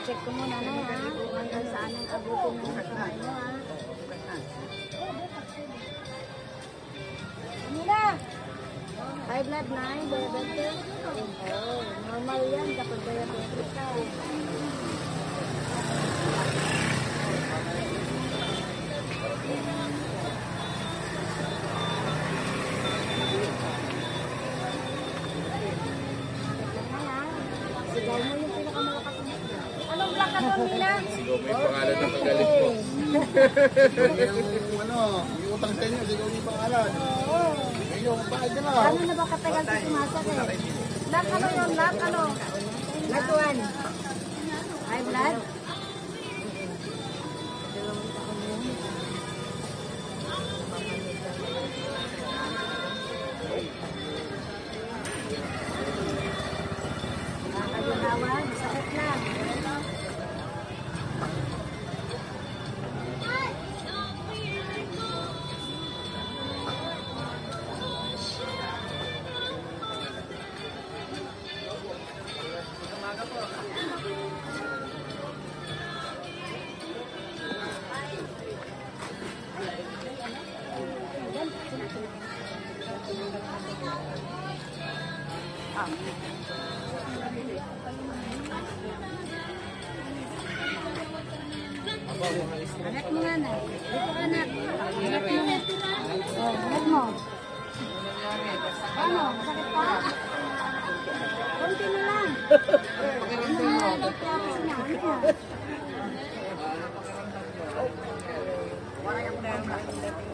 check ko muna na ha. Kung hanggang saan ang abutin ng kamay mo ha. Mila! High blood na, diabetes. Oh, normal yan kapag diabetes ka. Sigaw mo yung pinakamalakas mo. Anong black ka doon, Mila? Sigaw mo yung pangalan ng magaling ko. Yung utang sa inyo, sigaw mo yung pangalan. Oo. Yung bakit na lang. Ano na ba katagal si sumasag eh? Black ano yun? Black ano? Black one. High blood? Nakakaginawan, sakit lang. Anak mo nga na. Dito ka anak. Anak mo. Oh, anak mo. Ano? Masakit pa? Kunti na lang. Ano na?